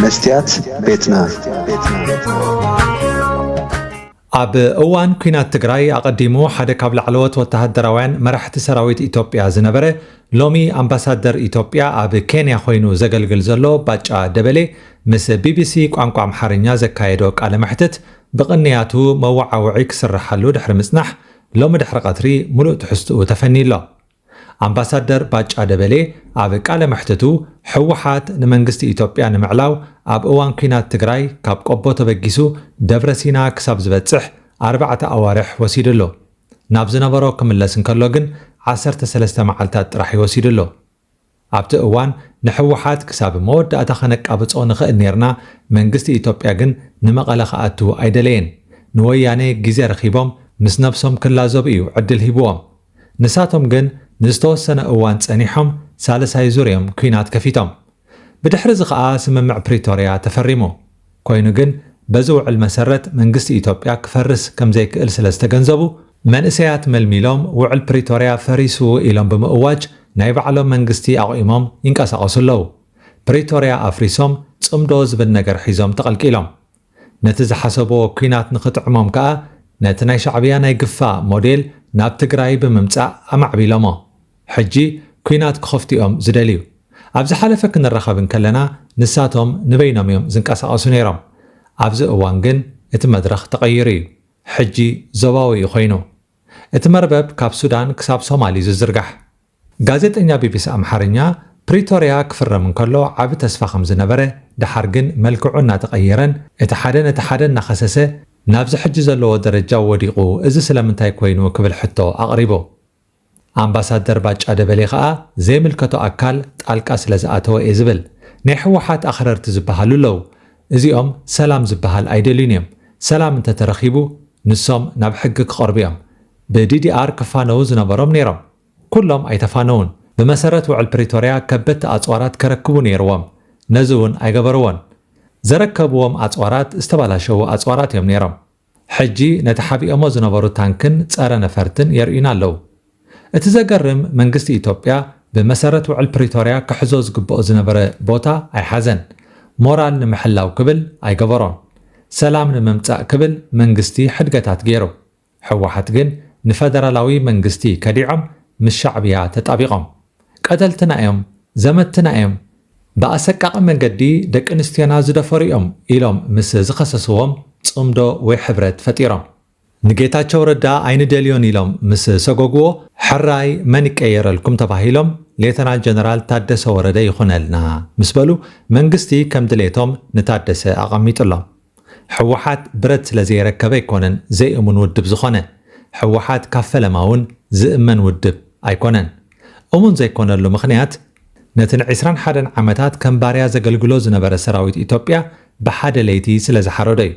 مستيات بيتنا ኣብ እዋን ኩናት ትግራይ ኣቀዲሙ ሓደ ካብ ላዕለዎት ወተሃደራውያን መራሕቲ ሰራዊት ኢትዮጵያ ዝነበረ ሎሚ ኣምባሳደር ኢትዮጵያ ኣብ ኬንያ ኮይኑ ዘገልግል ዘሎ ባጫ ደበሌ ምስ ቢቢሲ ቋንቋ ኣምሓርኛ ዘካየዶ ቃለ መሕትት ብቕንያቱ መወዓውዒ ክስርሓሉ ድሕሪ ምጽናሕ ሎሚ ድሕሪ ቀትሪ ሙሉእ ትሕዝትኡ ተፈኒሎ ኣምባሳደር ባጫ ደበሌ ኣብ ቃለ መሕትቱ ሕወሓት ንመንግስቲ ኢትዮጵያ ንምዕላው ኣብ እዋን ኩናት ትግራይ ካብ ቆቦ ተበጊሱ ደብረሲና ክሳብ ዝበጽሕ 4 ኣዋርሕ ወሲድሎ ናብ ዝነበሮ ክምለስ እንከሎ ግን 13 መዓልታት ጥራሕ ይወሲድሎ ኣብቲ እዋን ንሕወሓት ክሳብ መወዳእታ ከነቃብጾ ንኽእል ነርና መንግስቲ ኢትዮጵያ ግን ንመቐለ ከኣቱ ኣይደለየን ንወያኔ ግዜ ረኺቦም ምስ ነብሶም ክላዘቡ እዩ ዕድል ሂብዎም ንሳቶም ግን ንዝተወሰነ እዋን ጸኒሖም ሳልሳይ ዙርዮም ኩናት ከፊቶም ብድሕሪ እዚ ከዓ ስምምዕ ፕሪቶሪያ ተፈሪሙ ኮይኑ ግን በዝውዕል መሰረት መንግስቲ ኢትዮጵያ ክፈርስ ከም ዘይክእል ስለ ዝተገንዘቡ መንእሰያት መልሚሎም ውዕል ፕሪቶሪያ ፈሪሱ ኢሎም ብምእዋጅ ናይ ባዕሎም መንግስቲ ኣቑሞም ይንቀሳቐሱ ኣለዉ ፕሪቶሪያ ኣፍሪሶም ጽምዶ ዝብል ነገር ሒዞም ተቐልቂሎም ነቲ ዝሓሰቦ ኩናት ንኽጥዕሞም ከዓ ነቲ ናይ ሻዕብያ ናይ ግፋ ሞዴል ናብ ትግራይ ብምምጻእ ኣማዕቢሎሞ ሕጂ ኩናት ክኸፍቲኦም ዝደልዩ ኣብዚ ሓለፈ ክንረኸብን ከለና ንሳቶም ንበይኖም እዮም ዝንቀሳቐሱ ነይሮም ኣብዚ እዋን ግን እቲ መድረኽ ተቐይሩ እዩ ሕጂ ዞባዊ እዩ ኮይኑ እቲ መርበብ ካብ ሱዳን ክሳብ ሶማሊ ዝዝርጋሕ ጋዜጠኛ ቢቢሲ ኣምሓርኛ ፕሪቶሪያ ክፍረም እንከሎ ዓብ ተስፋ ከም ዝነበረ ድሓር ግን መልክዑ እናተቐየረን እቲ ሓደ ነቲ ሓደ እናኸሰሰ ናብዚ ሕጂ ዘለዎ ደረጃ ወዲቑ እዚ ስለምንታይ ኮይኑ ክብል ሕቶ ኣቕሪቦ ኣምባሳደር ባጫ ደበሌ ከዓ ዘይምልከቶ ኣካል ጣልቃ ስለ ዝኣተወ እየ ዝብል ናይ ሕወሓት ኣኽረርቲ ዝበሃሉ ኣለዉ እዚኦም ሰላም ዝበሃል ኣይደልዩን እዮም ሰላም እንተተረኺቡ ንሶም ናብ ሕጊ ክቐርቡ እዮም ብዲዲኣር ክፋነው ዝነበሮም ነይሮም ኩሎም ኣይተፋነውን ብመሰረት ውዕል ፕሪቶሪያ ከበድቲ ኣፅዋራት ከረክቡ ነይርዎም ነዚ እውን ኣይገበርዎን ዘረከብዎም ኣፅዋራት ዝተባላሸዉ ኣፅዋራት እዮም ነይሮም ሕጂ ነቲ ሓቢኦሞ ዝነበሩ ታንክን ጸረ ነፈርትን የርዩና ኣለዉ እቲ ዘገርም መንግስቲ ኢትዮጵያ ብመሰረት ውዕል ፕሪቶሪያ ክሕዞ ዝግብኦ ዝነበረ ቦታ ኣይሓዘን ሞራል ንምሕላው ክብል ኣይገበሮን ሰላም ንምምጻእ ክብል መንግስቲ ሕድገታት ገይሩ ሕወሓት ግን ንፌደራላዊ መንግስቲ ከዲዖም ምስ ሻዕብያ ተጣቢቖም ቀተልትና እዮም ዘመትና እዮም ብኣሰቃቂ መንገዲ ደቂ ኣንስትዮና ዝደፈሩ እዮም ኢሎም ምስ ዝኸሰስዎም ጽምዶ ወይ ሕብረት ፈጢሮም ንጌታቸው ረዳ ኣይንደልዮን ኢሎም ምስ ሰጎግዎ ሕራይ መን ይቀየረልኩም ተባሂሎም ሌተናል ጀነራል ታደሰ ወረደ ይኹነልና ምስ በሉ መንግስቲ ከም ድሌቶም ንታደሰ ኣቐሚጡሎም ሕወሓት ብረት ስለ ዘይረከበ ኣይኮነን ዘይእሙን ውድብ ዝኾነ ሕወሓት ካብ ፈለማ እውን ዝእመን ውድብ ኣይኮነን እሙን ዘይኮነሉ ምኽንያት ነቲ ን21 ዓመታት ከም ባርያ ዘገልግሎ ዝነበረ ሰራዊት ኢትዮጵያ ብሓደ ለይቲ ስለ ዝሓረዶ እዩ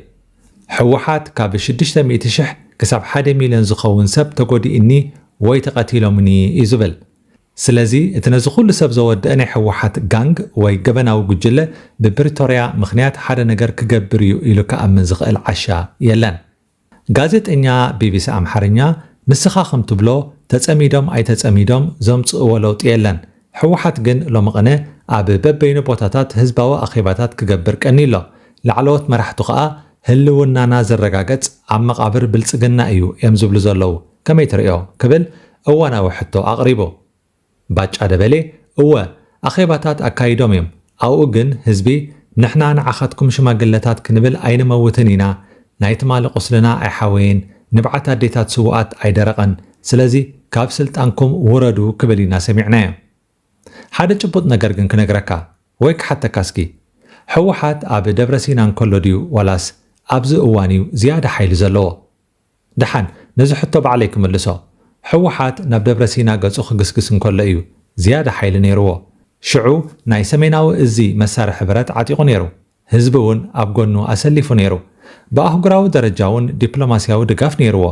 ሕወሓት ካብ 600,000 ክሳብ 1 ሚልዮን ዝኸውን ሰብ ተጎዲእኒ ወይ ተቐቲሎምኒ እዩ ዝብል ስለዚ እቲ ነዚ ኩሉ ሰብ ዘወድአ ናይ ሕወሓት ጋንግ ወይ ገበናዊ ጉጅለ ብፕሪቶሪያ ምኽንያት ሓደ ነገር ክገብር እዩ ኢሉ ከኣምን ዝኽእል ዓሻ የለን ጋዜጠኛ ቢቢሲ ኣምሓርኛ ንስኻ ከም ትብሎ ተጸሚዶም ኣይተጸሚዶም ዘምጽእዎ ለውጢ የለን ሕወሓት ግን ሎሚ ቅነ ኣብ በበይኑ ቦታታት ህዝባዊ ኣኼባታት ክገብር ቀኒሎ ላዕለዎት መራሕቱ ከዓ ህልውናና ዘረጋገጽ ኣብ መቓብር ብልጽግና እዩ እዮም ዝብሉ ዘለዉ ከመይ ትርእዮ ክብል እዋናዊ ሕቶ ኣቕሪቦ ባጫ ደበሌ እወ ኣኼባታት ኣካይዶም እዮም ኣብኡ ግን ህዝቢ ንሕና ንዓኻትኩም ሽማግለታት ክንብል ኣይንመውትን ኢና ናይ ትማሊ ቁስልና ኣይሓወይን ንብዓት ኣዴታት ስውኣት ኣይደረቐን ስለዚ ካብ ስልጣንኩም ውረዱ ክብል ኢና ሰሚዕናዮ ሓደ ጭቡጥ ነገር ግን ክነግረካ ወይ ክሓተካስኪ ሕወሓት ኣብ ደብረሲና እንከሎ ድዩ ዋላስ ኣብዚ እዋን እዩ ዝያዳ ሓይሊ ዘለዎ ድሓን ነዚ ሕቶ ባዕለይ ክምልሶ ሕወሓት ናብ ደብረሲና ገጹ ክግስግስ እንከሎ እዩ ዝያዳ ሓይሊ ነይርዎ ሽዑ ናይ ሰሜናዊ እዚ መሳርሒ ብረት ዓጢቑ ነይሩ ህዝቢ እውን ኣብ ጎኑ ኣሰሊፉ ነይሩ ብኣህጉራዊ ደረጃ እውን ዲፕሎማስያዊ ድጋፍ ነይርዎ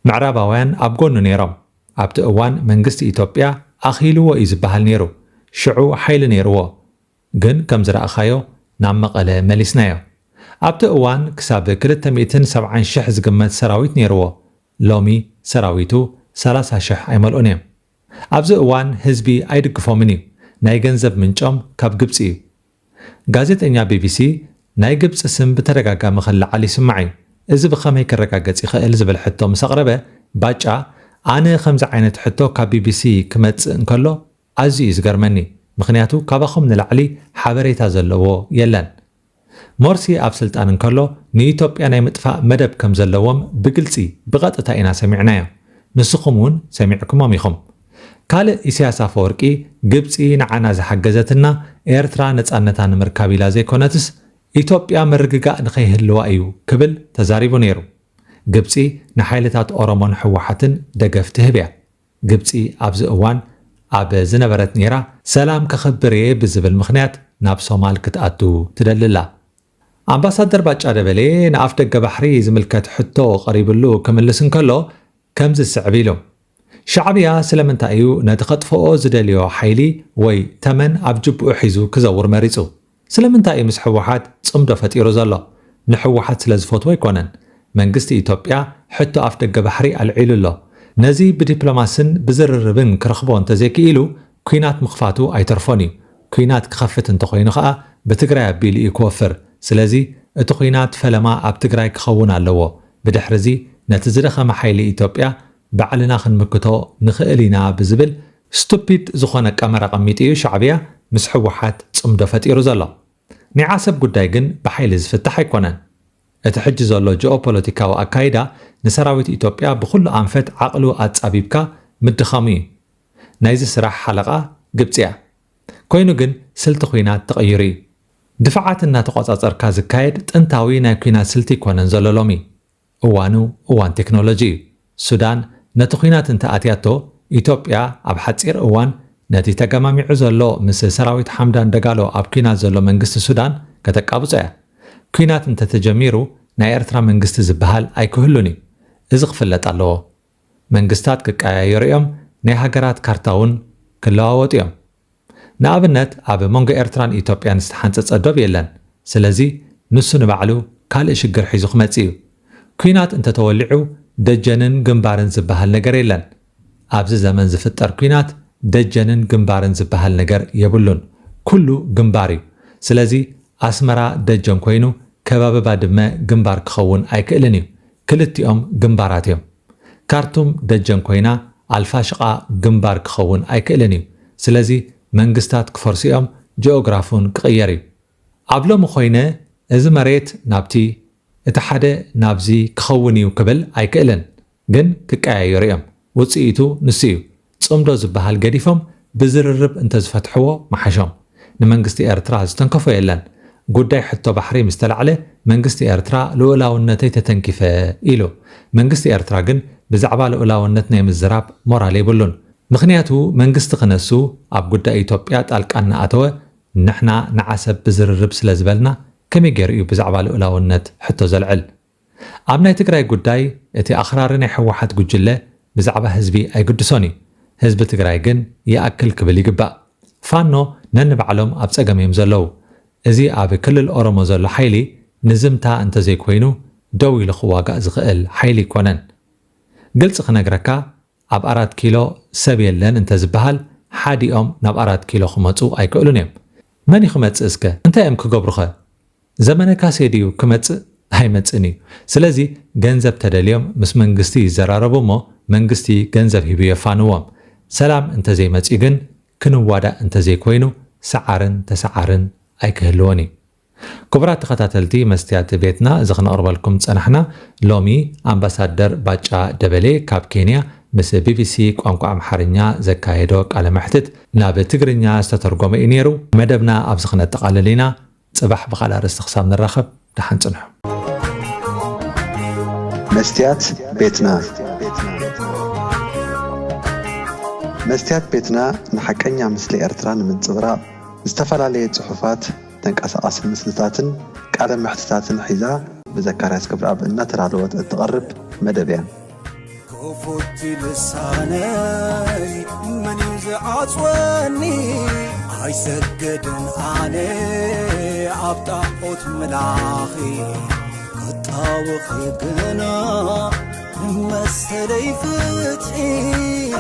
ምዕራባውያን ኣብ ጎኑ ነይሮም ኣብቲ እዋን መንግስቲ ኢትዮጵያ ኣኺልዎ እዩ ዝበሃል ነይሩ ሽዑ ሓይሊ ነይርዎ ግን ከም ዝረኣኻዮ ናብ መቐለ መሊስናዮ ኣብቲ እዋን ክሳብ 270,000 ዝግመት ሰራዊት ነይርዎ ሎሚ ሰራዊቱ 30,000 ኣይመልኡን እዮም ኣብዚ እዋን ህዝቢ ኣይድግፎምን እዩ ናይ ገንዘብ ምንጮም ካብ ግብፂ እዩ ጋዜጠኛ ቢቢሲ ናይ ግብፅ ስም ብተደጋጋሚ ክለዓል ይስማዕ እዩ እዚ ብኸመይ ክረጋገጽ ይኽእል ዝብል ሕቶ ምስ ኣቕረበ ባጫ ኣነ ከምዚ ዓይነት ሕቶ ካብ ቢቢሲ ክመጽእ እንከሎ ኣዝዩ እዩ ዝገርመኒ ምክንያቱ ካባኹም ንላዕሊ ሓበሬታ ዘለዎ የለን ሞርሲ ኣብ ስልጣን እንከሎ ንኢትዮጵያ ናይ ምጥፋእ መደብ ከም ዘለዎም ብግልፂ ብቐጥታ ኢና ሰሚዕናዮ ንስኹም እውን ሰሚዕኩሞም ኢኹም ካልእ ኢሳያስ አፈወርቂ ግብፂ ንዓና ዝሓገዘትና ኤርትራ ነፃነታ ንምርካብ ኢላ ዘይኮነትስ ኢትዮጵያ ምርግጋእ ንኸይህልዋ እዩ ክብል ተዛሪቡ ነይሩ ግብፂ ንሓይልታት ኦሮሞን ሕወሓትን ደገፍ ትህብ እያ ግብፂ ኣብዚ እዋን ኣብ ዝነበረት ነይራ ሰላም ከኽብር እየ ብዝብል ምኽንያት ናብ ሶማል ክትኣቱ ትደልላ ኣምባሳደር ባጫ ደበሌ ንኣፍ ደገ ባሕሪ ዝምልከት ሕቶ ቀሪብሉ ክምልስ እንከሎ ከምዚ ዝስዕብ ኢሉ ሻዕብያ ስለምንታይ እዩ ነቲ ኸጥፍኦ ዝደልዮ ሓይሊ ወይ ተመን ኣብ ጅብኡ ሒዙ ክዘውር መሪፁ ስለምንታይ እዩ ምስ ሕወሓት ጽምዶ ፈጢሩ ዘሎ ንሕወሓት ስለ ዝፈትዎ ኣይኮነን መንግስቲ ኢትዮጵያ ሕቶ ኣፍ ደገ ባሕሪ ኣልዒሉ ኣሎ ነዚ ብዲፕሎማስን ብዝርርብን ክረኽቦ እንተዘይክኢሉ ኩናት ምኽፋቱ ኣይተርፎን እዩ ኩናት ክኸፍት እንተኾይኑ ከዓ ብትግራይ ኣቢሉ እዩ ክወፍር ስለዚ እቲ ኩናት ፈለማ ኣብ ትግራይ ክኸውን ኣለዎ ብድሕሪዚ ነቲ ዝደኸመ ሓይሊ ኢትዮጵያ ባዕልና ክንምክቶ ንኽእል ኢና ብዝብል ስቱፒድ ዝኾነ ቀመር ኣቐሚጡ እዩ ሻዕብያ ምስ ሕወሓት ጽምዶ ፈጢሩ ዘሎ ናይ ዓሰብ ጉዳይ ግን ብሓይሊ ዝፍታሕ ኣይኮነን እቲ ሕጂ ዘሎ ጂኦፖለቲካዊ ኣካይዳ ንሰራዊት ኢትዮጵያ ብኩሉ ኣንፈት ዓቕሉ ኣጻቢብካ ምድኻሙ እዩ ናይዚ ስራሕ ሓለቓ ግብፂ እያ ኮይኑ ግን ስልቲ ኩናት ተቐይሩ እዩ ድፍዓት እናተቆጻጸርካ ዝካየድ ጥንታዊ ናይ ኩናት ስልቲ ይኮነን ዘሎ ሎሚ እዋኑ እዋን ቴክኖሎጂ እዩ ሱዳን ነቲ ኩናት እንተኣትያቶ ኢትዮጵያ ኣብ ሓፂር እዋን ነቲ ተገማሚዑ ዘሎ ምስ ሰራዊት ሓምዳን ደጋሎ ኣብ ኩናት ዘሎ መንግስቲ ሱዳን ከተቃብጾ እያ ኩናት እንተተጀሚሩ ናይ ኤርትራ መንግስቲ ዝበሃል ኣይክህሉን እዩ እዚ ክፍለጥ ኣለዎ መንግስታት ክቀያየሩ እዮም ናይ ሃገራት ካርታ እውን ክለዋወጡ እዮም ንኣብነት ኣብ መንጎ ኤርትራን ኢትዮጵያን ዝተሓንፀፀ ዶብ የለን ስለዚ ንሱ ንባዕሉ ካልእ ሽግር ሒዙ ክመጽእ እዩ ኩናት እንተተወሊዑ ደጀንን ግንባርን ዝበሃል ነገር የለን ኣብዚ ዘመን ዝፍጠር ኩናት ደጀንን ግንባርን ዝበሃል ነገር የብሉን ኩሉ ግንባር እዩ ስለዚ ኣስመራ ደጀን ኮይኑ ከባበባ ድመ ግንባር ክኸውን ኣይክእልን እዩ ክልቲኦም ግንባራት እዮም ካርቱም ደጀን ኮይና ኣልፋሽቃ ግንባር ክኸውን ኣይክእልን እዩ ስለዚ መንግስታት ክፈርሲኦም ጂኦግራፉን ክቕየር እዩ ኣብ ሎሚ ኮይነ እዚ መሬት ናብቲ እቲ ሓደ ናብዚ ክኸውን እዩ ክብል ኣይክእልን ግን ክቀያየሩ እዮም ውፅኢቱ ንሱ እዩ ጽምዶ ዝበሃል ገዲፎም ብዝርርብ እንተዝፈትሕዎ መሓሾም ንመንግስቲ ኤርትራ ዝተንከፎ የለን ጉዳይ ሕቶ ባሕሪ ምስ ተላዕለ መንግስቲ ኤርትራ ልኡላውነተይ ተተንኪፈ ኢሉ መንግስቲ ኤርትራ ግን ብዛዕባ ልኡላውነት ናይ ምዝራብ ሞራል የብሉን ምክንያቱ መንግስቲ ክነሱ ኣብ ጉዳይ ኢትዮጵያ ጣልቃ እናኣተወ ንሕና ንዓሰብ ብዝርርብ ስለ ዝበልና ከመይ ገይሩ እዩ ብዛዕባ ልኡላውነት ሕቶ ዘልዕል ኣብ ናይ ትግራይ ጉዳይ እቲ ኣኽራሪ ናይ ሕወሓት ጉጅለ ብዛዕባ ህዝቢ ኣይግድሶን እዩ ህዝቢ ትግራይ ግን ይኣክል ክብል ይግባእ ፋኖ ነንባዕሎም ኣብ ፀገም እዮም ዘለዉ እዚ ኣብ ክልል ኦሮሞ ዘሎ ሓይሊ ንዝምታ እንተዘይኮይኑ ደው ኢሉ ክዋጋእ ዝኽእል ሓይሊ ይኮነን ግልፂ ክነግረካ ኣብ 4 ኪሎ ሰብ የለን እንተዝበሃል ሓዲኦም ናብ 4 ኪሎ ክመፁ ኣይክእሉን እዮም መን ይኽመፅእ እስከ እንታይ እዮም ክገብሩኸ ዘመነ ካሴ ድዩ ክመፅእ ኣይመፅን እዩ ስለዚ ገንዘብ ተደልዮም ምስ መንግስቲ ይዘራረቡ እሞ መንግስቲ ገንዘብ ሂቡ የፋንዎም ሰላም እንተዘይመፅኡ ግን ክንዋዳእ እንተዘይኮይኑ ሰዓርን ተሰዓርን ኣይክህልዎን እዩ ክቡራት ተኸታተልቲ መስትያት ቤትና እዚ ክነቕርበልኩም ፀናሕና ሎሚ ኣምባሳደር ባጫ ደበሌ ካብ ኬንያ ምስ ቢቢሲ ቋንቋ ኣምሓርኛ ዘካየዶ ቃለ መሕትት ናብ ትግርኛ ዝተተርጎመ እዩ ነይሩ መደብና ኣብዚ ክነጠቓልል ኢና ጽባሕ ብኻልእ ኣርእስቲ ክሳብ ንራኸብ ደሓን ፅንሑ መስትያት ቤትና መስትያት ቤትና ንሓቀኛ ምስሊ ኤርትራ ንምንጽብራቕ ዝተፈላለዩ ጽሑፋት ተንቀሳቐሲ ምስልታትን ቃለ መሕትታትን ሒዛ ብዘካርያስ ክብረኣብ እናተዳለወት እትቐርብ መደብ እያ كفوت لساني من يزعصوني هاي سجدن علي عبطاقوت ملاخي قطاوخي قنا مسلي فتحي